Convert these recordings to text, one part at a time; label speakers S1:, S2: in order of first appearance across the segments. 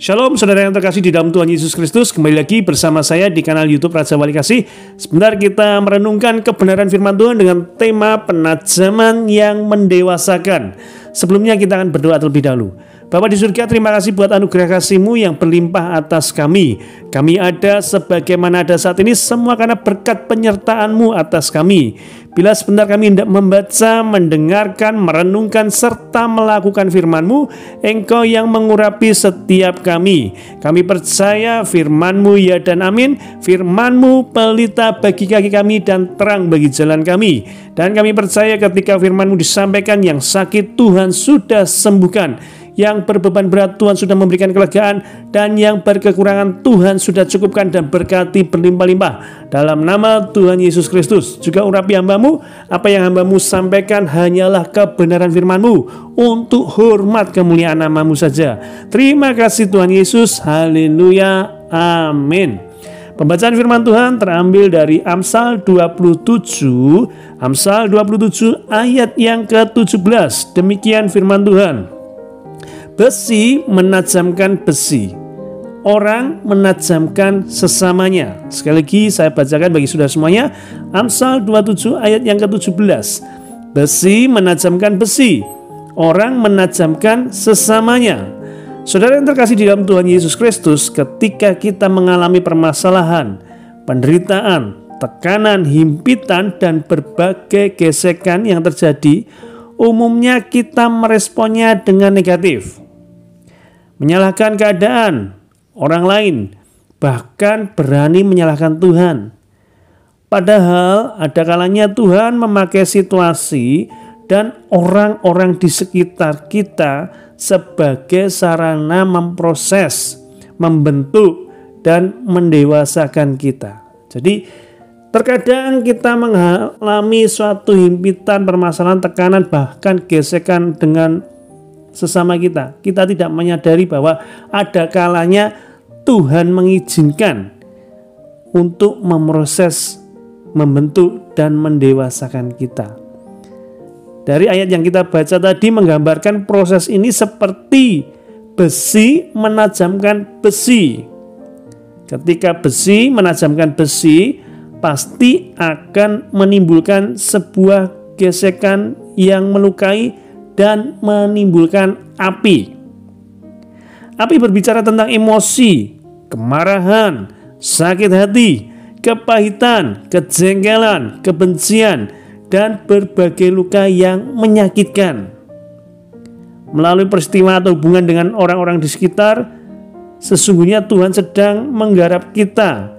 S1: Shalom saudara yang terkasih di dalam Tuhan Yesus Kristus. Kembali lagi bersama saya di kanal YouTube Raja Wali Kasih. Sebentar kita merenungkan kebenaran firman Tuhan dengan tema penajaman yang mendewasakan. Sebelumnya kita akan berdoa terlebih dahulu. Bapa di surga, terima kasih buat anugerah kasih-Mu yang berlimpah atas kami. Kami ada sebagaimana ada saat ini semua karena berkat penyertaan-Mu atas kami. Bila sebentar kami hendak membaca, mendengarkan, merenungkan, serta melakukan firman-Mu, Engkau yang mengurapi setiap kami. Kami percaya firman-Mu ya dan amin. Firman-Mu pelita bagi kaki kami dan terang bagi jalan kami. Dan kami percaya ketika firman-Mu disampaikan, yang sakit Tuhan sudah sembuhkan, yang berbeban berat Tuhan sudah memberikan kelegaan, dan yang berkekurangan Tuhan sudah cukupkan dan berkati berlimpah-limpah. Dalam nama Tuhan Yesus Kristus, juga urapi hamba-Mu. Apa yang hamba-Mu sampaikan hanyalah kebenaran firman-Mu untuk hormat kemuliaan nama-Mu saja. Terima kasih Tuhan Yesus. Haleluya. Amin. Pembacaan firman Tuhan terambil dari Amsal 27 ayat yang ke-17. Demikian firman Tuhan. Besi menajamkan besi, orang menajamkan sesamanya. Sekali lagi saya bacakan bagi saudara semuanya. Amsal 27 ayat yang ke-17. Besi menajamkan besi, orang menajamkan sesamanya. Saudara yang terkasih di dalam Tuhan Yesus Kristus, ketika kita mengalami permasalahan, penderitaan, tekanan, himpitan, dan berbagai gesekan yang terjadi, umumnya kita meresponnya dengan negatif, menyalahkan keadaan orang lain, bahkan berani menyalahkan Tuhan. Padahal ada kalanya Tuhan memakai situasi dan orang-orang di sekitar kita sebagai sarana memproses, membentuk, dan mendewasakan kita. Jadi terkadang kita mengalami suatu himpitan, permasalahan, tekanan, bahkan gesekan dengan sesama kita. Kita tidak menyadari bahwa ada kalanya Tuhan mengizinkan untuk memproses, membentuk, dan mendewasakan kita. Dari ayat yang kita baca tadi menggambarkan proses ini seperti besi menajamkan besi. Ketika besi menajamkan besi, pasti akan menimbulkan sebuah gesekan yang melukai dan menimbulkan api. Api berbicara tentang emosi, kemarahan, sakit hati, kepahitan, kejengkelan, kebencian, dan berbagai luka yang menyakitkan. Melalui peristiwa atau hubungan dengan orang-orang di sekitar, sesungguhnya Tuhan sedang menggarap kita.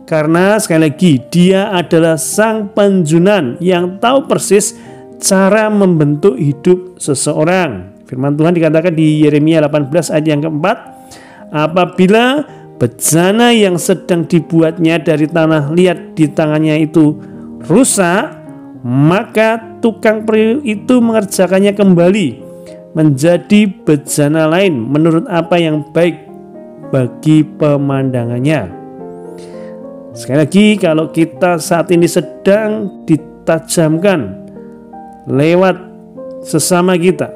S1: Karena sekali lagi, Dia adalah Sang Penjunan yang tahu persis cara membentuk hidup seseorang. Firman Tuhan dikatakan di Yeremia 18 ayat yang keempat, apabila bejana yang sedang dibuatnya dari tanah liat di tangannya itu rusak, maka tukang peri itu mengerjakannya kembali menjadi bejana lain menurut apa yang baik bagi pemandangannya. Sekali lagi, kalau kita saat ini sedang ditajamkan lewat sesama kita,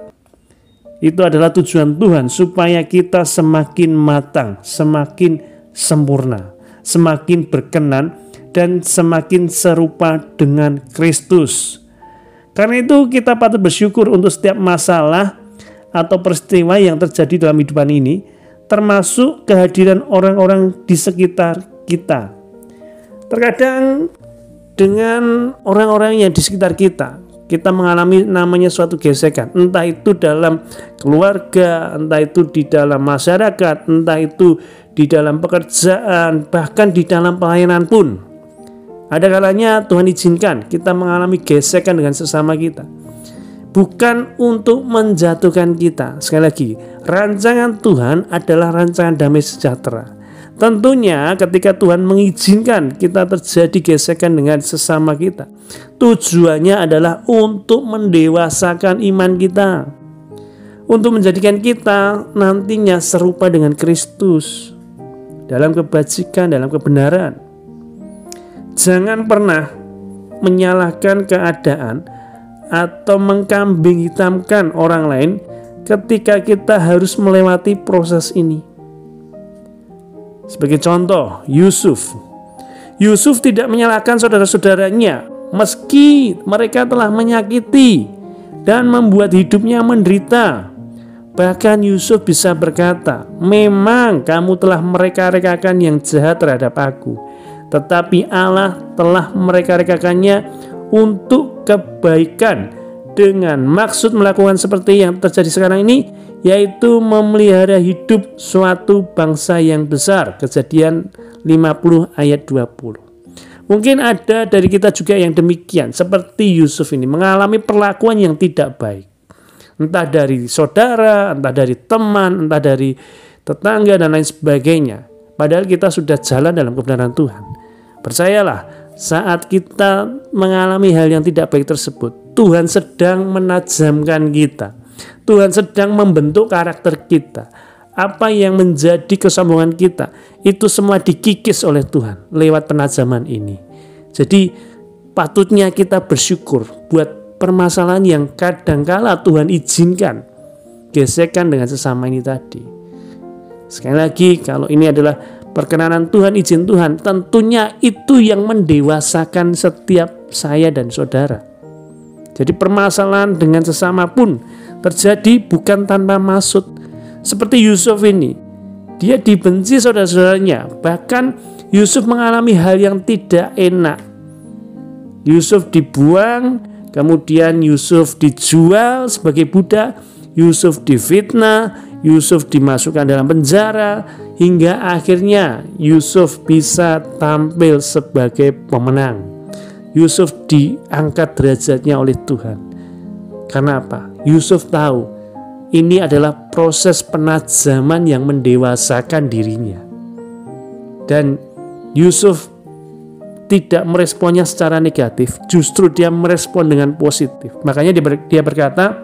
S1: itu adalah tujuan Tuhan supaya kita semakin matang, semakin sempurna, semakin berkenan, dan semakin serupa dengan Kristus. Karena itu kita patut bersyukur untuk setiap masalah atau peristiwa yang terjadi dalam hidupan ini, termasuk kehadiran orang-orang di sekitar kita. Terkadang dengan orang-orang yang di sekitar kita mengalami namanya suatu gesekan, entah itu dalam keluarga, entah itu di dalam masyarakat, entah itu di dalam pekerjaan, bahkan di dalam pelayanan pun. Ada kalanya Tuhan izinkan kita mengalami gesekan dengan sesama kita, bukan untuk menjatuhkan kita. Sekali lagi, rancangan Tuhan adalah rancangan damai sejahtera. Tentunya ketika Tuhan mengizinkan kita terjadi gesekan dengan sesama kita, tujuannya adalah untuk mendewasakan iman kita, untuk menjadikan kita nantinya serupa dengan Kristus dalam kebajikan, dalam kebenaran. Jangan pernah menyalahkan keadaan atau mengkambing hitamkan orang lain ketika kita harus melewati proses ini. Sebagai contoh, Yusuf tidak menyalahkan saudara-saudaranya meski mereka telah menyakiti dan membuat hidupnya menderita. Bahkan Yusuf bisa berkata, memang kamu telah mereka-rekakan yang jahat terhadap aku, tetapi Allah telah mereka-rekakannya untuk kebaikan, dengan maksud melakukan seperti yang terjadi sekarang ini, yaitu memelihara hidup suatu bangsa yang besar. Kejadian 50 ayat 20. Mungkin ada dari kita juga yang demikian, seperti Yusuf ini mengalami perlakuan yang tidak baik, entah dari saudara, entah dari teman, entah dari tetangga dan lain sebagainya. Padahal kita sudah jalan dalam kebenaran Tuhan. Percayalah, saat kita mengalami hal yang tidak baik tersebut, Tuhan sedang menajamkan kita. Tuhan sedang membentuk karakter kita. Apa yang menjadi kesombongan kita, itu semua dikikis oleh Tuhan lewat penajaman ini. Jadi patutnya kita bersyukur buat permasalahan yang kadangkala Tuhan izinkan, gesekan dengan sesama ini tadi. Sekali lagi, kalau ini adalah perkenanan Tuhan, izin Tuhan, tentunya itu yang mendewasakan setiap saya dan saudara. Jadi permasalahan dengan sesama pun terjadi bukan tanpa maksud. Seperti Yusuf ini, dia dibenci saudara-saudaranya. Bahkan Yusuf mengalami hal yang tidak enak. Yusuf dibuang, kemudian Yusuf dijual sebagai budak, Yusuf difitnah, Yusuf dimasukkan dalam penjara, hingga akhirnya Yusuf bisa tampil sebagai pemenang. Yusuf diangkat derajatnya oleh Tuhan. Karena apa? Yusuf tahu ini adalah proses penajaman yang mendewasakan dirinya. Dan Yusuf tidak meresponnya secara negatif, justru dia merespon dengan positif. Makanya dia berkata,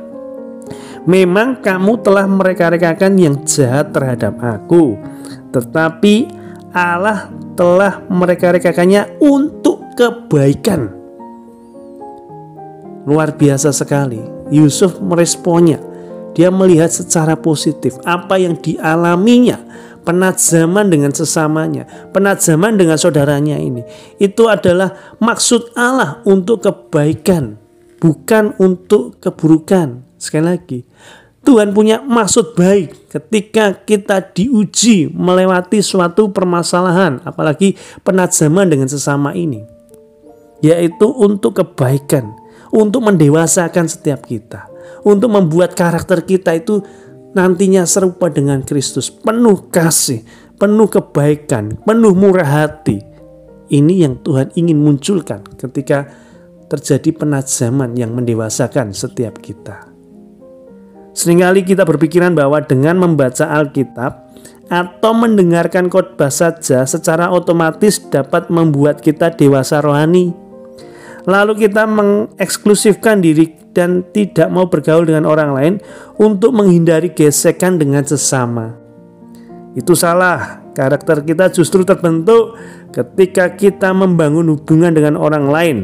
S1: memang kamu telah mereka-rekakan yang jahat terhadap aku, tetapi Allah telah mereka-rekakannya untuk kebaikan. Luar biasa sekali. Yusuf meresponnya. Dia melihat secara positif apa yang dialaminya, penajaman dengan sesamanya, penajaman dengan saudaranya ini. Itu adalah maksud Allah untuk kebaikan, bukan untuk keburukan. Sekali lagi, Tuhan punya maksud baik ketika kita diuji melewati suatu permasalahan, apalagi penajaman dengan sesama ini, yaitu untuk kebaikan, untuk mendewasakan setiap kita, untuk membuat karakter kita itu nantinya serupa dengan Kristus, penuh kasih, penuh kebaikan, penuh murah hati. Ini yang Tuhan ingin munculkan ketika terjadi penajaman yang mendewasakan setiap kita. Seringkali kita berpikiran bahwa dengan membaca Alkitab atau mendengarkan khotbah saja secara otomatis dapat membuat kita dewasa rohani. Lalu kita mengeksklusifkan diri dan tidak mau bergaul dengan orang lain untuk menghindari gesekan dengan sesama. Itu salah. Karakter kita justru terbentuk ketika kita membangun hubungan dengan orang lain.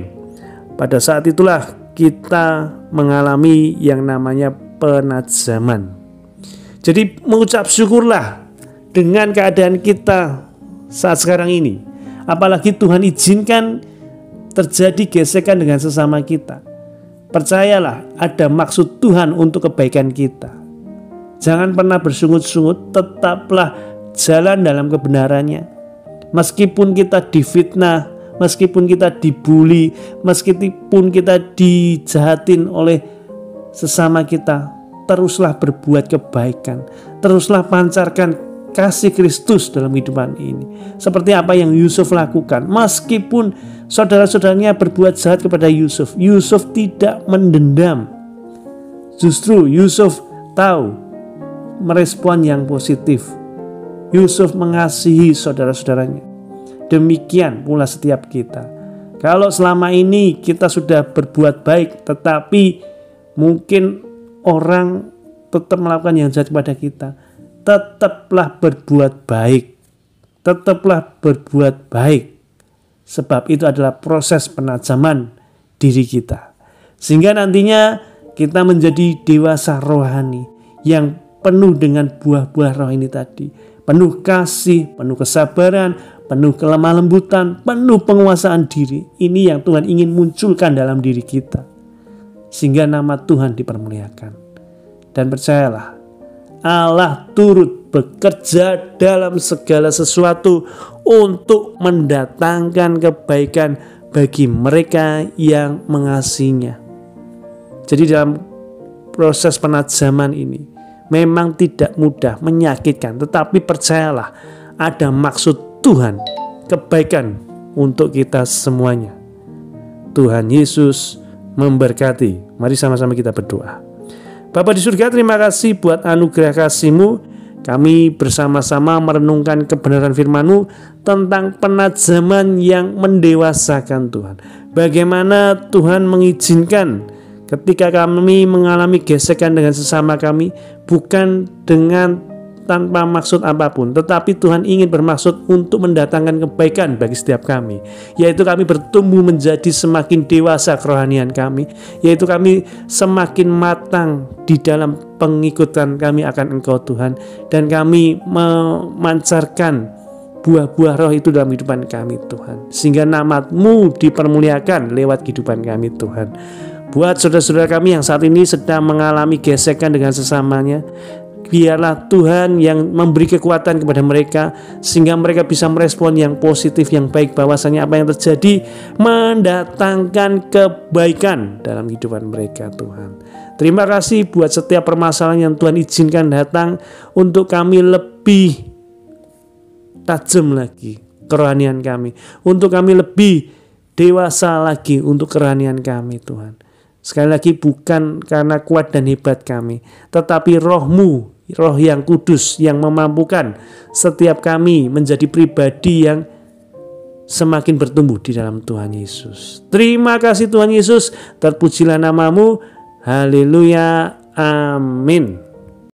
S1: Pada saat itulah kita mengalami yang namanya penajaman. Jadi mengucap syukurlah dengan keadaan kita saat sekarang ini. Apalagi Tuhan izinkan terjadi gesekan dengan sesama kita. Percayalah, ada maksud Tuhan untuk kebaikan kita. Jangan pernah bersungut-sungut, tetaplah jalan dalam kebenarannya. Meskipun kita difitnah, meskipun kita dibully, meskipun kita dijahatin oleh sesama kita, teruslah berbuat kebaikan, teruslah pancarkan kasih Kristus dalam kehidupan ini. Seperti apa yang Yusuf lakukan. Meskipun saudara-saudaranya berbuat jahat kepada Yusuf, Yusuf tidak mendendam. Justru Yusuf tahu merespon yang positif. Yusuf mengasihi saudara-saudaranya. Demikian pula setiap kita. Kalau selama ini kita sudah berbuat baik, tetapi mungkin orang tetap melakukan yang jahat kepada kita, tetaplah berbuat baik. Tetaplah berbuat baik. Sebab itu adalah proses penajaman diri kita. Sehingga nantinya kita menjadi dewasa rohani yang penuh dengan buah-buah roh ini tadi. penuh kasih, penuh kesabaran, penuh kelemah lembutan, penuh penguasaan diri. Ini yang Tuhan ingin munculkan dalam diri kita, sehingga nama Tuhan dipermuliakan. Dan percayalah, Allah turut bekerja dalam segala sesuatu untuk mendatangkan kebaikan bagi mereka yang mengasihinya. Jadi dalam proses penajaman ini memang tidak mudah, menyakitkan, tetapi percayalah, ada maksud Tuhan, kebaikan untuk kita semuanya. Tuhan Yesus memberkati. Mari sama-sama kita berdoa. Bapa di surga, terima kasih buat anugerah kasih-Mu. Kami bersama-sama merenungkan kebenaran firman-Mu tentang penajaman yang mendewasakan Tuhan. Bagaimana Tuhan mengizinkan ketika kami mengalami gesekan dengan sesama kami, bukan dengan tanpa maksud apapun, tetapi Tuhan ingin bermaksud untuk mendatangkan kebaikan bagi setiap kami, yaitu kami bertumbuh menjadi semakin dewasa kerohanian kami, yaitu kami semakin matang di dalam pengikutan kami akan Engkau Tuhan, dan kami memancarkan buah-buah roh itu dalam kehidupan kami Tuhan, sehingga nama-Mu dipermuliakan lewat kehidupan kami Tuhan. Buat saudara-saudara kami yang saat ini sedang mengalami gesekan dengan sesamanya, biarlah Tuhan yang memberi kekuatan kepada mereka, sehingga mereka bisa merespon yang positif, yang baik, bahwasanya apa yang terjadi mendatangkan kebaikan dalam kehidupan mereka Tuhan. Terima kasih buat setiap permasalahan yang Tuhan izinkan datang, untuk kami lebih tajam lagi kerohanian kami, untuk kami lebih dewasa lagi untuk kerohanian kami Tuhan. Sekali lagi, bukan karena kuat dan hebat kami, tetapi Roh-Mu, Roh yang kudus, yang memampukan setiap kami menjadi pribadi yang semakin bertumbuh di dalam Tuhan Yesus. Terima kasih Tuhan Yesus, terpujilah nama-Mu. Haleluya, amin.